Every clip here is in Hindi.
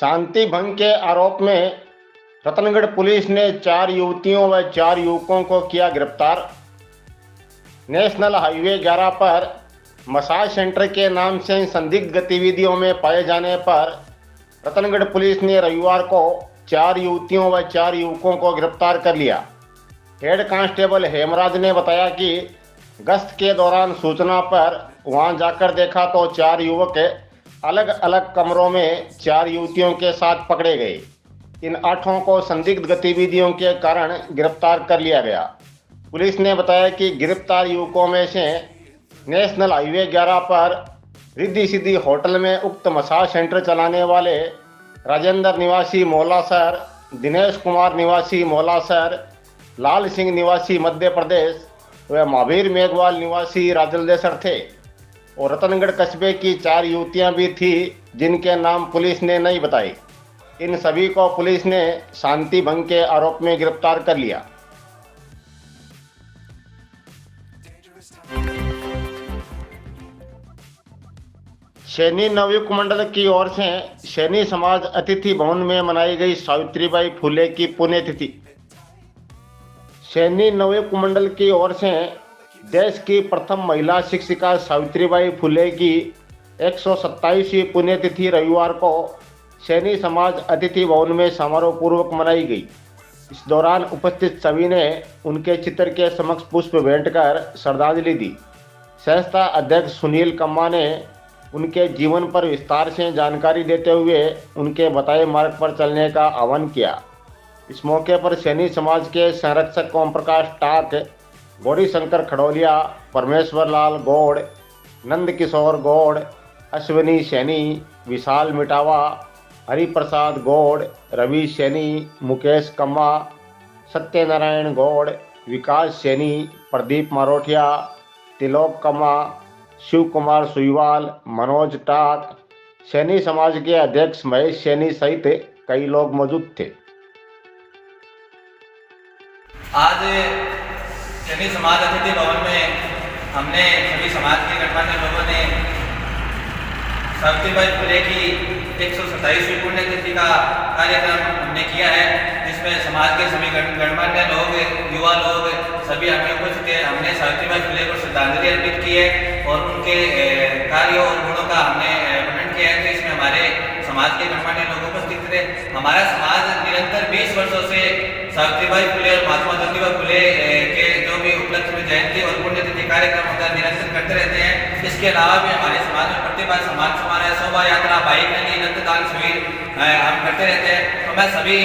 शांति भंग के आरोप में रतनगढ़ पुलिस ने 4 युवतियों व 4 युवकों को किया गिरफ्तार। नेशनल हाईवे 11 पर मसाज सेंटर के नाम से संदिग्ध गतिविधियों में पाए जाने पर रतनगढ़ पुलिस ने रविवार को 4 युवतियों व 4 युवकों को गिरफ्तार कर लिया। हेड कांस्टेबल हेमराज ने बताया कि गश्त के दौरान सूचना पर वहां जाकर देखा तो 4 युवक अलग अलग कमरों में 4 युवतियों के साथ पकड़े गए। इन 8 को संदिग्ध गतिविधियों के कारण गिरफ्तार कर लिया गया। पुलिस ने बताया कि गिरफ्तार युवकों में से नेशनल हाईवे 11 पर रिद्धि सिद्धि होटल में उक्त मसाज सेंटर चलाने वाले राजेंद्र निवासी मौलासर, दिनेश कुमार निवासी मौलासर, लाल सिंह निवासी मध्य प्रदेश व महावीर मेघवाल निवासी राजलदेसर थे और रतनगढ़ कस्बे की 4 युवतियां भी थी जिनके नाम पुलिस ने नहीं बताए। इन सभी को पुलिस ने शांति भंग के आरोप में गिरफ्तार कर लिया। सैनी नवयुग मंडल की ओर से सैनी समाज अतिथि भवन में मनाई गई सावित्रीबाई फुले की पुण्यतिथि। सैनी नवयुग मंडल की ओर से देश की प्रथम महिला शिक्षिका सावित्रीबाई फुले की 127वीं पुण्यतिथि रविवार को सैनी समाज अतिथि भवन में समारोह पूर्वक मनाई गई। इस दौरान उपस्थित सभी ने उनके चित्र के समक्ष पुष्प भेंट कर श्रद्धांजलि दी। संस्था अध्यक्ष सुनील कम्मा ने उनके जीवन पर विस्तार से जानकारी देते हुए उनके बताए मार्ग पर चलने का आह्वान किया। इस मौके पर सैनी समाज के संरक्षक ओम प्रकाश टाक, गौरी शंकर खड़ोलिया, परमेश्वर लाल गौड़, नंद किशोर गौड़, अश्विनी सैनी, विशाल मिटावा, हरिप्रसाद गौड़, रवि सैनी, मुकेश कम्मा, सत्यनारायण गौड़, विकास सैनी, प्रदीप मारोठिया, तिलोक कम्मा, शिव कुमार सुईवाल, मनोज टाक, सैनी समाज के अध्यक्ष महेश सैनी सहित कई लोग मौजूद थे। आज सैनी समाज अतिथि भवन में हमने सभी समाज के गणमान्य लोगों ने सावित्रीबाई फुले की 127वीं पुण्यतिथि का कार्यक्रम हमने किया है, जिसमें समाज के सभी गणमान्य लोग, युवा लोग सभी हमें उपस्थित थे। हमने सावित्रीबाई फुले को श्रद्धांजलि अर्पित की है और उनके कार्यों और गुणों का हमने वर्णन किया है। तो इसमें हमारे समाज के गणमान्य लोग उपस्थित थे। हमारा समाज निरंतर 20 वर्षों से सावित्रीबाई फुले और महात्मा ज्योतिबा फुले के जो भी उपलक्ष्य में जयंती और पुण्यतिथि कार्यक्रम होता है निरंतर करते रहते हैं। इसके अलावा भी हमारे समाज में प्रतिभा सम्मान समारोह, शोभा यात्रा, बाइक रैली, रक्तदान शिविर हम करते रहते हैं। तो मैं सभी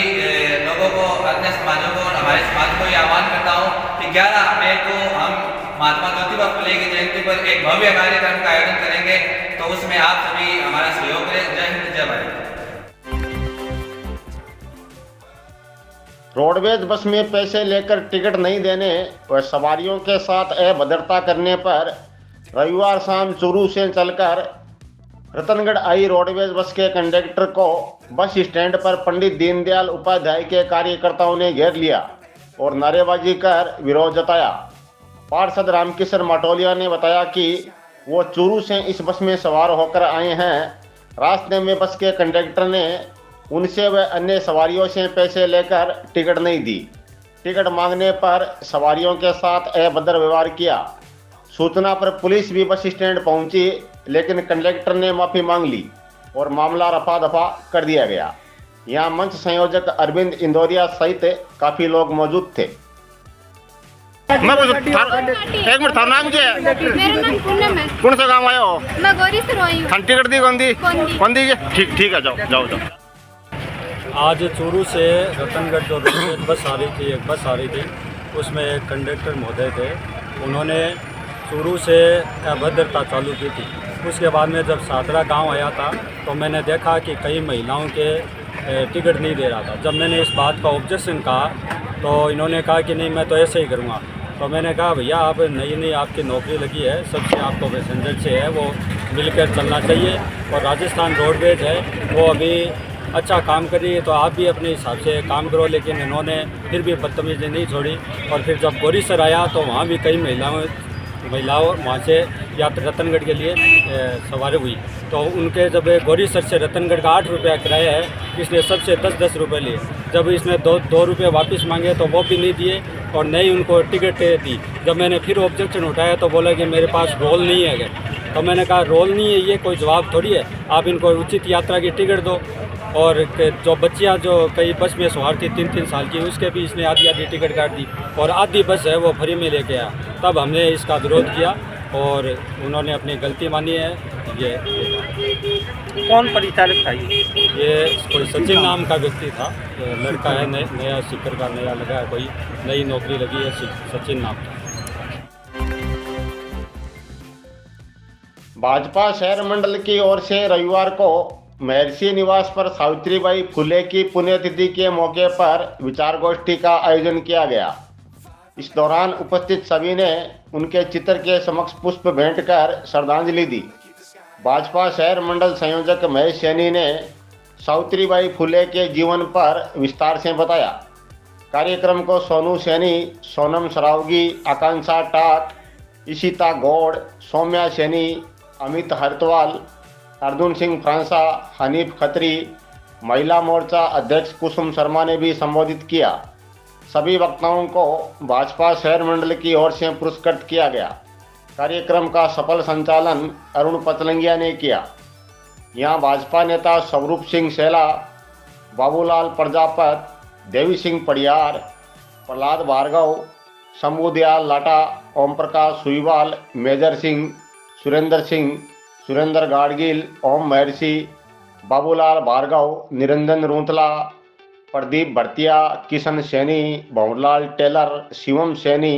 लोगों को, अन्य समाजों को और हमारे समाज को ये आह्वान करता हूँ कि 11 अप्रैल को हम महात्मा ज्योतिबा फुले की जयंती पर एक भव्य कार्यक्रम का आयोजन करेंगे। तो उसमें आप सभी हमारा सहयोग करें। जय हिंद, जय भारत। रोडवेज बस में पैसे लेकर टिकट नहीं देने व सवारियों के साथ अभद्रता करने पर रविवार शाम चूरू से चलकर रतनगढ़ आई रोडवेज बस के कंडक्टर को बस स्टैंड पर पंडित दीनदयाल उपाध्याय के कार्यकर्ताओं ने घेर लिया और नारेबाजी कर विरोध जताया। पार्षद रामकिशन माटोलिया ने बताया कि वो चूरू से इस बस में सवार होकर आए हैं। रास्ते में बस के कंडक्टर ने उनसे व अन्य सवारियों से पैसे लेकर टिकट नहीं दी। टिकट मांगने पर सवारियों के साथ अभद्र व्यवहार किया। सूचना पर पुलिस भी बस स्टैंड पहुंची, लेकिन कंडक्टर ने माफ़ी मांग ली और मामला रफा दफा कर दिया गया। यहाँ मंच संयोजक अरविंद इंदौरिया सहित काफ़ी लोग मौजूद थे। एक मिनट, थारा नाम क्या है? मेरा नाम पूनम है। कौन सा गाँव आए हो? मैं गौरी से आई हूँ। टिकट दी कौन दी? कौन दी? ठीक है, जाओ। आज चूरू से रतनगढ़ जो रोडवेज बस आ रही थी, एक बस आ रही थी, उसमें एक कंडक्टर महोदय थे। उन्होंने चूरू से अभद्रता चालू की थी। उसके बाद में जब सातरा गांव आया था तो मैंने देखा कि कई महिलाओं के टिकट नहीं दे रहा था। जब मैंने इस बात का ऑब्जेक्शन कहा तो इन्होंने कहा कि नहीं, मैं तो ऐसे ही करूँगा। तो मैंने कहा भैया आप नई आपकी नौकरी लगी है, सबसे आपको पैसेंजर से है वो मिलकर चलना चाहिए और राजस्थान रोडवेज है वो अभी अच्छा काम कर रही है, तो आप भी अपने हिसाब से काम करो। लेकिन इन्होंने फिर भी बदतमीजी नहीं छोड़ी और फिर जब गौरी सर आया तो वहाँ भी कई महिलाओं महिलाओं वहाँ से यात्रा रतनगढ़ के लिए सवारी हुई। तो उनके जब गौरीसर से रतनगढ़ का 8 रुपया किराया है, इसने सबसे 10-10 रुपये लिए। जब इसने दो रुपये वापस मांगे तो वो भी नहीं दिए और न ही उनको टिकट दी। जब मैंने फिर ऑब्जेक्शन उठाया तो बोला कि मेरे पास रोल नहीं है। तो मैंने कहा रोल नहीं है ये कोई जवाब थोड़ी है, आप इनको उचित यात्रा की टिकट दो। और जो बच्चियां जो कई बस में सवार थी 3-3 साल की, उसके भी इसने आधी टिकट काट दी और आधी बस है वो फ्री में लेके आया। तब हमने इसका विरोध किया और उन्होंने अपनी गलती मानी है। ये कौन परिचालक था ये कोई सचिन नाम का व्यक्ति था, लड़का है, नया सीकर का नया लगा है, कोई नई नौकरी लगी है, सचिन नाम था। भाजपा शहर मंडल की ओर से रविवार को महर्षि निवास पर सावित्रीबाई फुले की पुण्यतिथि के मौके पर विचार गोष्ठी का आयोजन किया गया। इस दौरान उपस्थित सभी ने उनके चित्र के समक्ष पुष्प भेंट कर श्रद्धांजलि दी। भाजपा शहर मंडल संयोजक महेश सैनी ने सावित्रीबाई फुले के जीवन पर विस्तार से बताया। कार्यक्रम को सोनू सैनी, सोनम सरावगी, आकांक्षा टाक, इशिता गौड़, सौम्या सैनी, अमित हरतवाल, अर्जुन सिंह फ्रांसा, हनीफ खत्री, महिला मोर्चा अध्यक्ष कुसुम शर्मा ने भी संबोधित किया। सभी वक्ताओं को भाजपा शहर मंडल की ओर से पुरस्कृत किया गया। कार्यक्रम का सफल संचालन अरुण पचलंगिया ने किया। यहां भाजपा नेता स्वरूप सिंह सेला, बाबूलाल प्रजापत, देवी सिंह पड़ियार, प्रहलाद भार्गव, शंभुदयाल लाटा, ओम प्रकाश सुईवाल, मेजर सिंह, सुरेंद्र गाड़गिल, ओम महर्षि, बाबूलाल भार्गव, निरंजन रूंतला, प्रदीप भरतिया, किशन सैनी, भंवरलाल टेलर, शिवम सैनी,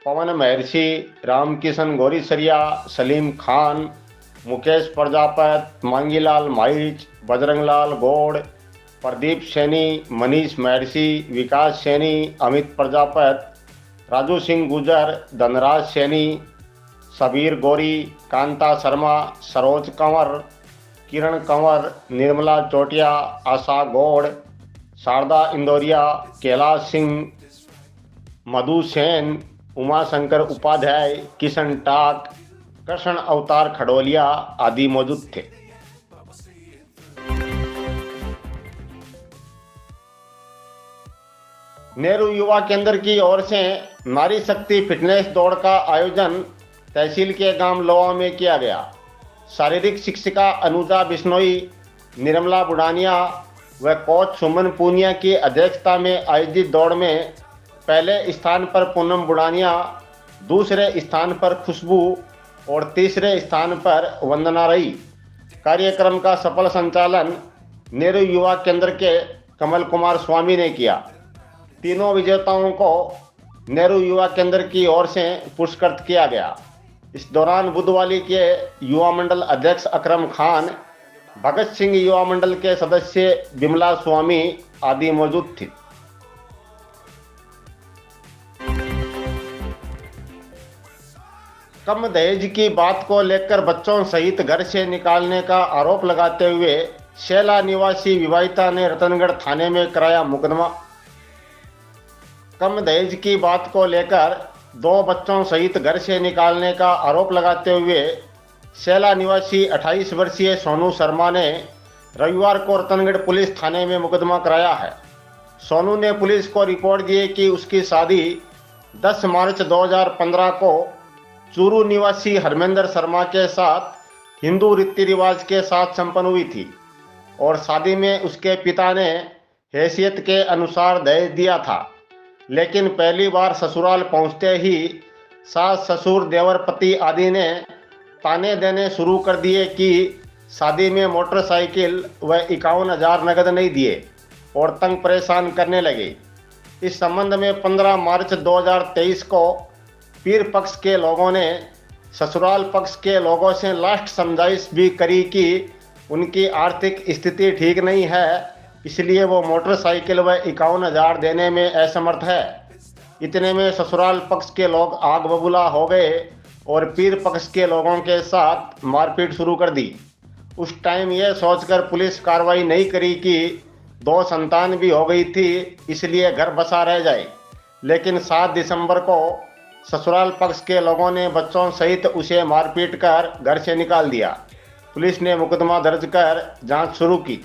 पवन महर्षि, रामकिशन गौरीसरिया, सलीम खान, मुकेश प्रजापत, मांगीलाल माइच, बजरंगलाल गौड़, प्रदीप सैनी, मनीष महर्षि, विकास सैनी, अमित प्रजापत, राजू सिंह गुजर, धनराज सैनी, सबीर गौरी, कांता शर्मा, सरोज कंवर, किरण कंवर, निर्मला चोटिया, आशा गौड़, शारदा इंदौरिया, कैलाश सिंह, मधु सेन, उमाशंकर उपाध्याय, किशन टाक, कृष्ण अवतार खडोलिया आदि मौजूद थे। नेहरू युवा केंद्र की ओर से नारी शक्ति फिटनेस दौड़ का आयोजन तहसील के गांव लोहा में किया गया। शारीरिक शिक्षिका अनुजा बिश्नोई, निर्मला बुढ़ानिया व कोच सुमन पूनिया की अध्यक्षता में आयोजित दौड़ में पहले स्थान पर पूनम बुढ़ानिया, दूसरे स्थान पर खुशबू और तीसरे स्थान पर वंदना रही। कार्यक्रम का सफल संचालन नेहरू युवा केंद्र के कमल कुमार स्वामी ने किया। तीनों विजेताओं को नेहरू युवा केंद्र की ओर से पुरस्कृत किया गया। इस दौरान बुधवाली के युवा मंडल अध्यक्ष अकरम खान, भगत सिंह युवा मंडल के सदस्य बिमला स्वामी आदि मौजूद थे। कम दहेज की बात को लेकर बच्चों सहित घर से निकालने का आरोप लगाते हुए शेला निवासी विवाहिता ने रतनगढ़ थाने में कराया मुकदमा। कम दहेज की बात को लेकर 2 बच्चों सहित घर से निकालने का आरोप लगाते हुए शेला निवासी 28 वर्षीय सोनू शर्मा ने रविवार को रतनगढ़ पुलिस थाने में मुकदमा कराया है। सोनू ने पुलिस को रिपोर्ट दी कि उसकी शादी 10 मार्च 2015 को चूरू निवासी हरमेंद्र शर्मा के साथ हिंदू रीति रिवाज के साथ संपन्न हुई थी और शादी में उसके पिता ने हैसियत के अनुसार दहेज दिया था, लेकिन पहली बार ससुराल पहुंचते ही सास, ससुर, देवर, पति आदि ने ताने देने शुरू कर दिए कि शादी में मोटरसाइकिल व 51,000 नगद नहीं दिए और तंग परेशान करने लगे। इस संबंध में 15 मार्च 2023 को पीर पक्ष के लोगों ने ससुराल पक्ष के लोगों से लास्ट समझाइश भी करी कि उनकी आर्थिक स्थिति ठीक नहीं है, इसलिए वो मोटरसाइकिल व 51,000 देने में असमर्थ है। इतने में ससुराल पक्ष के लोग आग बबूला हो गए और पीर पक्ष के लोगों के साथ मारपीट शुरू कर दी। उस टाइम यह सोचकर पुलिस कार्रवाई नहीं करी कि 2 संतान भी हो गई थी, इसलिए घर बसा रह जाए। लेकिन 7 दिसंबर को ससुराल पक्ष के लोगों ने बच्चों सहित उसे मारपीट कर घर से निकाल दिया। पुलिस ने मुकदमा दर्ज कर जांच शुरू की।